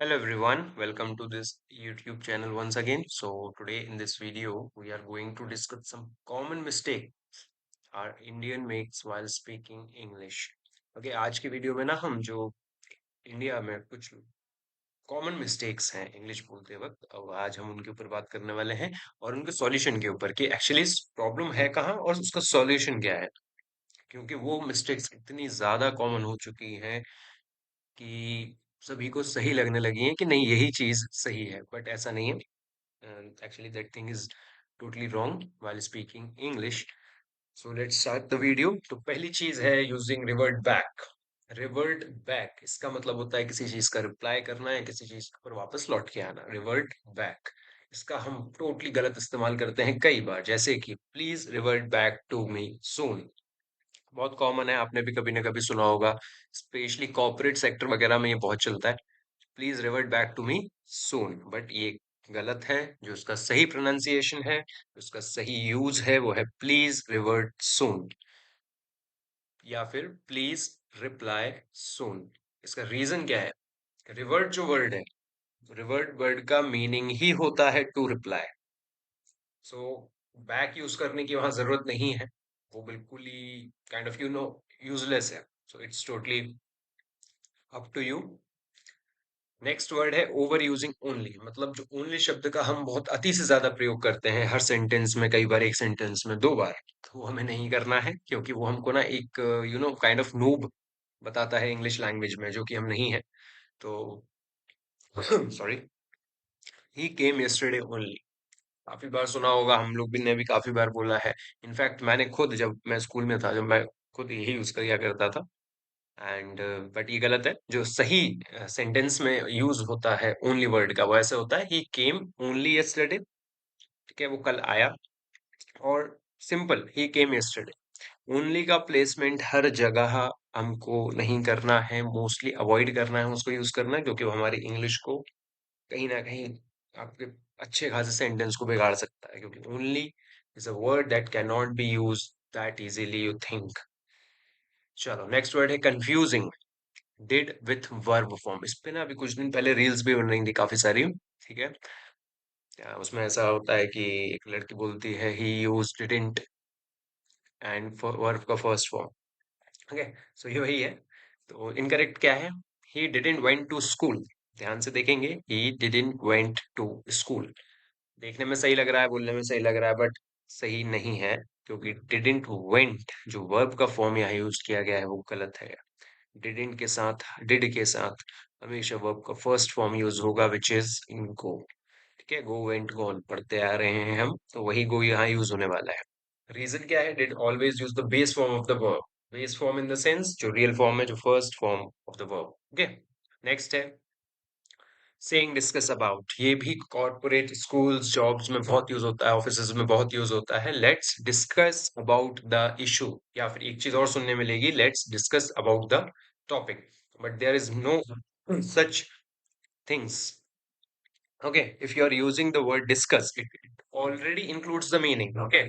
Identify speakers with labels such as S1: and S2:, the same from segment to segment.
S1: Hello everyone, welcome to this YouTube channel once again. So today in this video we are going to discuss some common mistake our Indian makes while speaking English. Okay, आज की video में ना हम जो India में कुछ common mistakes हैं English बोलते वक्त अब आज हम उनके ऊपर बात करने वाले हैं और उनके सॉल्यूशन के ऊपर कि एक्चुअली प्रॉब्लम है कहाँ और उसका सॉल्यूशन क्या है, क्योंकि वो मिस्टेक्स इतनी ज्यादा कॉमन हो चुकी हैं कि सभी को सही लगने लगी है कि नहीं यही चीज सही है, बट ऐसा नहीं है। Actually, that thing is totally wrong while speaking English. So let's start the video. तो पहली चीज है using revert back. Revert back इसका मतलब होता है किसी चीज का रिप्लाई करना है, किसी चीज पर वापस लौट के आना। Revert back इसका हम टोटली गलत इस्तेमाल करते हैं कई बार, जैसे कि please revert back to me soon. बहुत कॉमन है, आपने भी कभी ना कभी सुना होगा, स्पेशली कॉर्पोरेट सेक्टर वगैरह में ये बहुत चलता है। Please revert back to me soon, but ये गलत है। जो उसका सही प्रोनाउंसिएशन है, उसका सही यूज है, वो है प्लीज रिवर्ट सून या फिर प्लीज रिप्लाई सून। इसका रीजन क्या है? रिवर्ट जो वर्ड है, रिवर्ट वर्ड का मीनिंग ही होता है to reply. So back use करने की वहां जरूरत नहीं है, वो बिल्कुल ही काइंड ऑफ यूजलेस है। So it's totally up to you. Next word है ओवर यूजिंग ओनली, मतलब जो ओनली शब्द का हम बहुत अति से ज्यादा प्रयोग करते हैं हर सेंटेंस में, कई बार एक सेंटेंस में दो बार, तो वो हमें नहीं करना है, क्योंकि वो हमको ना एक काइंड ऑफ नूब बताता है इंग्लिश लैंग्वेज में, जो कि हम नहीं है। तो सॉरी, ही केम यस्टरडे ओनली, काफी बार सुना होगा, हम लोग भी ने भी काफी बार बोला है। इनफैक्ट मैंने खुद, जब मैं स्कूल में था, जब मैं खुद यही यूज किया करता था। एंड बट ये गलत है। जो सही सेंटेंस में यूज होता है ओनली वर्ड का, वो ऐसे होता है ही केम ओनली यस्टरडे। ठीक है, वो कल आया। और सिंपल, ही केम यस्टरडे। ओनली का प्लेसमेंट हर जगह हमको नहीं करना है, मोस्टली अवॉइड करना है उसको यूज करना, क्योंकि वो हमारी इंग्लिश को कहीं ना कहीं आपके अच्छे खासे सेंटेंस को बिगाड़ सकता है, क्योंकि only is a word that can not be use that easily you think. चलो नेक्स्ट वर्ड है confusing. Did with verb form, इस पे ना अभी कुछ दिन पहले रील्स भी बन रही थी काफी सारी। ठीक है, उसमें ऐसा होता है कि एक लड़की बोलती है he use didn't and verb का फर्स्ट फॉर्म। ओके, सो ये वही है। तो इनकरेक्ट क्या है? He didn't went to school. ध्यान से देखेंगे, he didn't went to school. देखने में सही लग रहा है, बोलने में सही लग रहा है, बट सही नहीं है, क्योंकि डिडंट वेंट जो वर्ब का फॉर्म यहाँ यूज किया गया है वो गलत है। डिडंट के साथ, डिड के साथ हमेशा वर्ब का फर्स्ट फॉर्म यूज होगा, विच इज इन गो। ठीक है, गो वेंट गॉन पढ़ते आ रहे हैं हम, तो वही गो यहाँ यूज होने वाला है। रीजन क्या है? Did always use the base form of the verb. Base form in the sense जो रियल फॉर्म है, जो first form of the verb. Okay, next है सेइंग डिस्कस अबाउट। ये भी कॉर्पोरेट स्कूल्स जॉब्स में बहुत यूज होता है, ऑफिसेज में बहुत यूज होता है। Let's discuss about the issue, या फिर एक चीज और सुनने मिलेगी, let's discuss about the topic, but there is no such things. Okay, if you are using the word discuss, it already includes the meaning. Okay,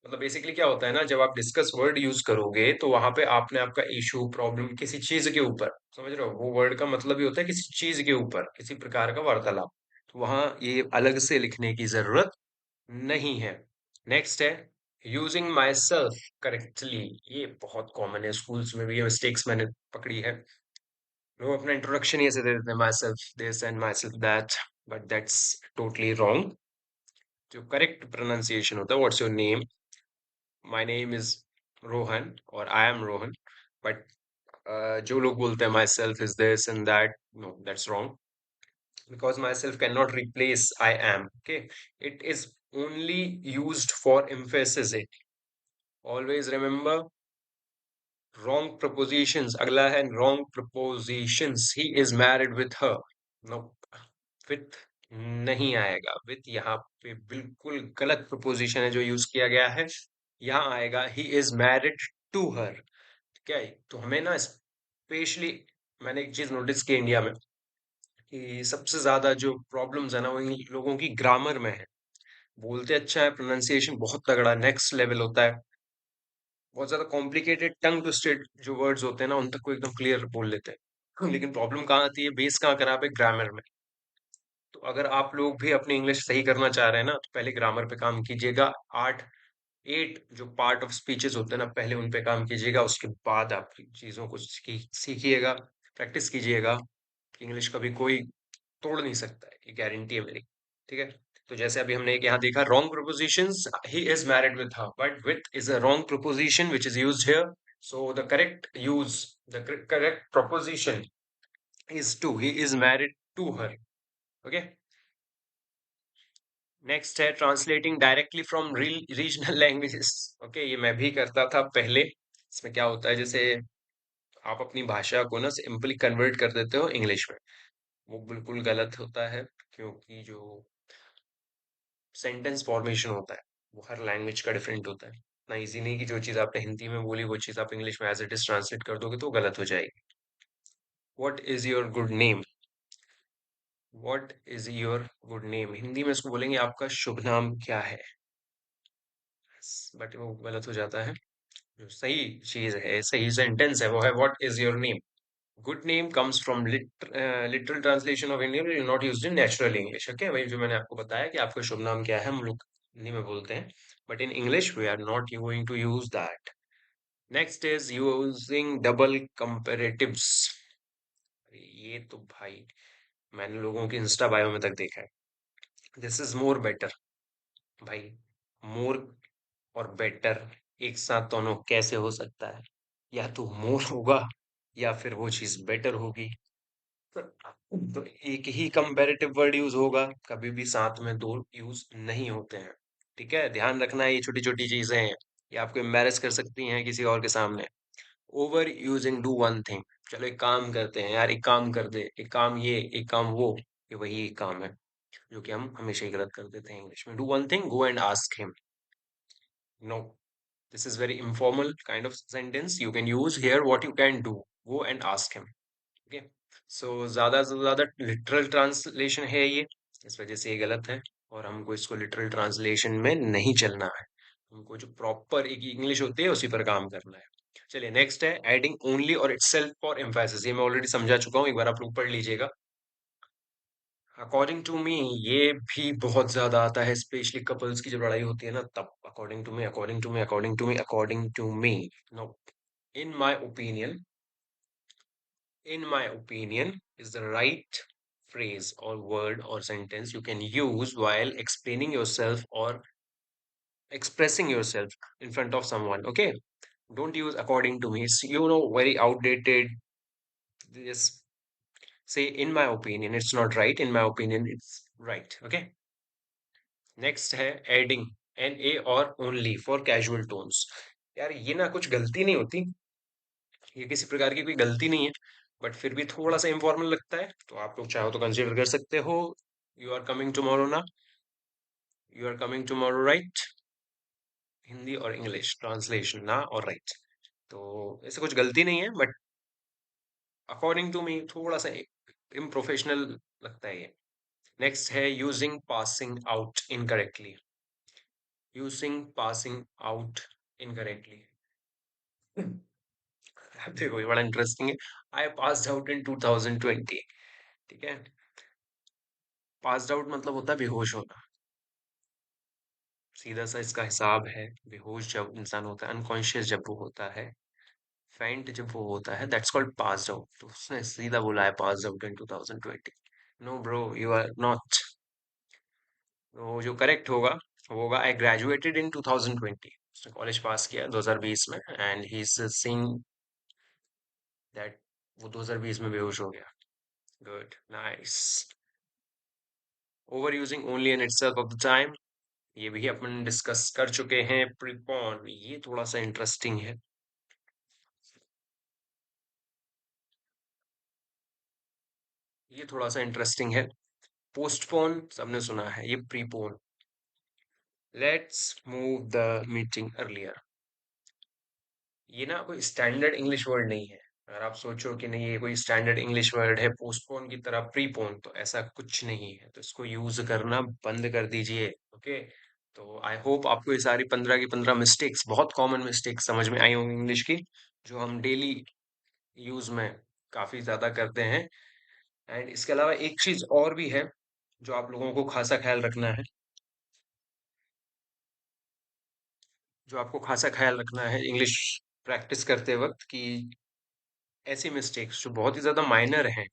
S1: मतलब बेसिकली क्या होता है ना, जब आप डिस्कस वर्ड यूज करोगे तो वहां पे आपने आपका इशू, प्रॉब्लम किसी चीज के ऊपर, समझ रहे हो, वो वर्ड का मतलब ही होता है किसी चीज के ऊपर, किसी प्रकार का वार्तालाप। तो वहां ये अलग से लिखने की जरूरत नहीं है। नेक्स्ट है यूजिंग माई सेल्फ करेक्टली। ये बहुत कॉमन है, स्कूल्स में भी ये मिस्टेक्स मैंने पकड़ी है। लोग अपना इंट्रोडक्शन ही ऐसे दे देते हैं, myself this and myself that, but that's totally wrong. जो करेक्ट प्रोनाउंसिएशन होता है, what's your name, my name is Rohan और आई एम रोहन। बट जो लोग बोलते हैं myself is this and that, no that's wrong, because myself can not replace I am. Okay, it is only used for emphasis it. Always remember, wrong prepositions, अगला है wrong prepositions, he is married with her, no, with नहीं आएगा, with यहाँ पे बिल्कुल गलत preposition है जो यूज किया गया है। यहाँ आएगा he is married to her। क्या है? तो हमें ना स्पेशली, मैंने एक चीज नोटिस की इंडिया में, कि सबसे ज्यादा जो प्रॉब्लम्स है ना, वो इन लोगों की ग्रामर में है। बोलते अच्छा है, प्रोनाउंसिएशन बहुत तगड़ा नेक्स्ट लेवल होता है, बहुत ज्यादा कॉम्प्लिकेटेड टंग ट्विस्टेड जो वर्ड्स होते हैं ना, उन तक को एकदम क्लियर बोल लेते हैं। लेकिन प्रॉब्लम कहाँ आती है, बेस कहाँ खराब है, ग्रामर में। तो अगर आप लोग भी अपनी इंग्लिश सही करना चाह रहे हैं ना, तो पहले ग्रामर पे काम कीजिएगा। 8 जो पार्ट ऑफ स्पीचेस होते हैं ना, पहले उन पे काम कीजिएगा, उसके बाद आप चीज़ों को सीखिएगा, प्रैक्टिस कीजिएगा। इंग्लिश कभी कोई तोड़ नहीं सकता है, ये गारंटी है मेरी। ठीक है? तो जैसे अभी हमने एक यहाँ देखा, wrong propositions, he is married with her, but with is a wrong proposition which is used here. So the correct proposition is to, he is married to her. Okay. Next है translating directly from regional languages. Okay, ये मैं भी करता था पहले। इसमें क्या होता है, जैसे आप अपनी भाषा को ना सिंपली कन्वर्ट कर देते हो इंग्लिश में, वो बिल्कुल गलत होता है। क्योंकि जो सेंटेंस फॉर्मेशन होता है, वो हर लैंग्वेज का डिफरेंट होता है। ना इजी नहीं कि जो चीज़ आपने हिंदी में बोली वो चीज़ आप इंग्लिश में एज इट इज ट्रांसलेट कर दोगे तो वो गलत हो जाएगी। What is your good name, what is your good name, Hindi में इसको बोलेंगे आपका शुभ नाम क्या है। बट वो गलत हो जाता है। जो सही चीज है, सही सेंटेंस है, वो है what is your name. Good name comes from literal translation of Indian, not used in natural English. Okay, वही जो मैंने आपको बताया कि आपका शुभ नाम क्या है, हम लोग हिंदी में बोलते हैं, but in English we are not going to use that. Next is using double comparatives. ये तो भाई मैंने लोगों की इंस्टा बायो में तक देखा है। This is more better. भाई, मोर और बेटर एक साथ दोनों कैसे हो सकता है? या तो मोर होगा या फिर वो चीज बेटर होगी। तो एक ही कंपैरेटिव वर्ड यूज होगा, कभी भी साथ में दो यूज नहीं होते हैं। ठीक है, ध्यान रखना है, ये छोटी छोटी चीजें हैं, ये आपको एम्बेरस कर सकती हैं किसी और के सामने। Over using do one thing, चलो एक काम करते हैं यार, एक काम कर दे, एक काम ये, एक काम वो, ये वही एक काम है जो कि हम हमेशा ही गलत कर देते हैं इंग्लिश में। Do one thing, go and ask him. No, this is very informal kind of sentence you can use here. What you can do, go and ask him. Okay, so ज्यादा से ज्यादा लिटरल ट्रांसलेशन है ये, इस वजह से ये गलत है। और हमको इसको लिटरल ट्रांसलेशन में नहीं चलना है, हमको जो प्रॉपर एक इंग्लिश होती है उसी पर काम करना है। चलिए, नेक्स्ट है एडिंग ओनली और इटसेल्फ फॉर एम्फेसिस। ये मैं ऑलरेडी समझा चुका हूँ, एक बार आप लोग पढ़ लीजिएगा। अकॉर्डिंग टू मी, ये भी बहुत ज्यादा आता है, स्पेशली कपल्स की जब लड़ाई होती है ना, तब according to me, according to me, according to me, according to me. No, in my opinion, in my opinion is the right phrase or word or sentence you can use while explaining yourself or expressing yourself in front of someone. Okay, don't use according to me, it's very outdated. Just say in my opinion, it's not right, in my opinion it's right. Okay, next है adding N A और only for casual tones. यार ये ना कुछ गलती नहीं होती, ये किसी प्रकार की कोई गलती नहीं है, बट फिर भी थोड़ा सा इनफॉर्मल लगता है, तो आप लोग चाहो तो कंसीडर कर सकते हो। यू आर कमिंग टुमारो ना, you are coming tomorrow right, Hindi और इंग्लिश ट्रांसलेशन ना और राइट। तो ऐसे कुछ गलती नहीं है, बट अकॉर्डिंग टू मी थोड़ा सा इम्प्रोफेशनल लगता है ये। नेक्स्ट है using passing out incorrectly, using passing out incorrectly. देखो ये बड़ा इंटरेस्टिंग है। I passed out in 2020। ठीक है, पास्ड आउट मतलब होता है बेहोश होना, सीधा सा इसका हिसाब है। बेहोश जब इंसान होता है, अनकॉन्शियस जब वो होता है, फेंट जब वो होता है, दैट्स कॉल्ड पास्ड आउट। तो उसने सीधा बोला है passed out in 2020। No bro, you are not. तो जो करेक्ट होगा वो होगा आई ग्रेजुएटेड इन 2020। उसने कॉलेज पास किया 2020 में, and he is saying that वो 2020 में बेहोश हो गया। Good, nice. Over using only in itself of the time, ये भी अपन डिस्कस कर चुके हैं। प्रीपोन, ये थोड़ा सा इंटरेस्टिंग है, ये थोड़ा सा इंटरेस्टिंग है। पोस्टपोन सबने सुना है, ये prepone. Let's move the meeting earlier, ये ना कोई स्टैंडर्ड इंग्लिश वर्ड नहीं है। अगर आप सोचो कि नहीं ये कोई स्टैंडर्ड इंग्लिश वर्ड है पोस्टपोन की तरह प्रीपोन, तो ऐसा कुछ नहीं है, तो इसको यूज करना बंद कर दीजिए। ओके, तो आई होप आपको ये सारी 15 की 15 मिस्टेक्स, बहुत कॉमन मिस्टेक्स समझ में आई होंगी इंग्लिश की, जो हम डेली यूज में काफ़ी ज़्यादा करते हैं। एंड इसके अलावा एक चीज़ और भी है, जो आप लोगों को ख़ासा ख़्याल रखना है, जो आपको ख़ासा ख़्याल रखना है इंग्लिश प्रैक्टिस करते वक़्त कि ऐसी मिस्टेक्स जो बहुत ही ज़्यादा माइनर हैं,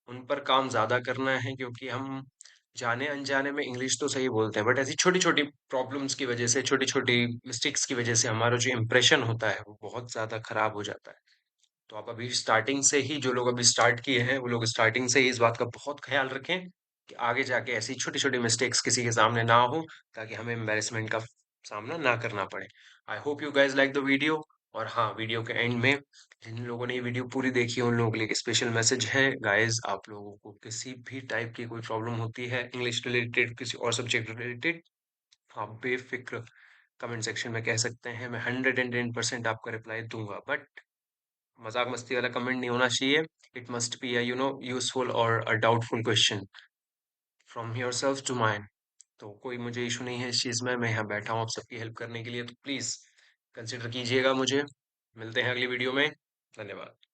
S1: उन पर काम ज़्यादा करना है क्योंकि हम जाने-अनजाने में इंग्लिश तो सही बोलते हैं, बट ऐसी छोटी-छोटी प्रॉब्लम्स की वज़ह से, छोटी-छोटी मिस्टेक्स की वज़ह से हमारा जो इंप्रेशन होता है, वो बहुत ज़्यादा ख़राब हो जाता है। तो आप अभी स्टार्टिंग से ही जो लोग अभी स्टार्ट किए हैं, वो लोग स्टार्टिंग से ही इस बात का बहुत ख़्याल रखें कि आगे जाके ऐसी छोटी-छोटी मिस्टेक्स किसी के सामने ना हो, ताकि हमें एम्बैरेसमेंट का सामना ना करना पड़े। I hope you guys like the video. और हाँ, वीडियो के एंड में जिन लोगों ने ये वीडियो पूरी देखी है, उन लोगों के लिए एक स्पेशल मैसेज है। गाइज़, आप लोगों को किसी भी टाइप की कोई प्रॉब्लम होती है, इंग्लिश रिलेटेड, किसी और सब्जेक्ट रिलेटेड, आप बेफ़िक्र कमेंट सेक्शन में कह सकते हैं। मैं 110% आपका रिप्लाई दूँगा। बट मज़ाक मस्ती वाला कमेंट नहीं होना चाहिए। इट मस्ट बी यूज़फुल और a doubtful question from yourself to mine. तो कोई मुझे इश्यू नहीं है इस चीज़ में, मैं यहाँ बैठा हूँ आप सबकी हेल्प करने के लिए, तो प्लीज़ कंसिडर कीजिएगा मुझे। मिलते हैं अगली वीडियो में। धन्यवाद।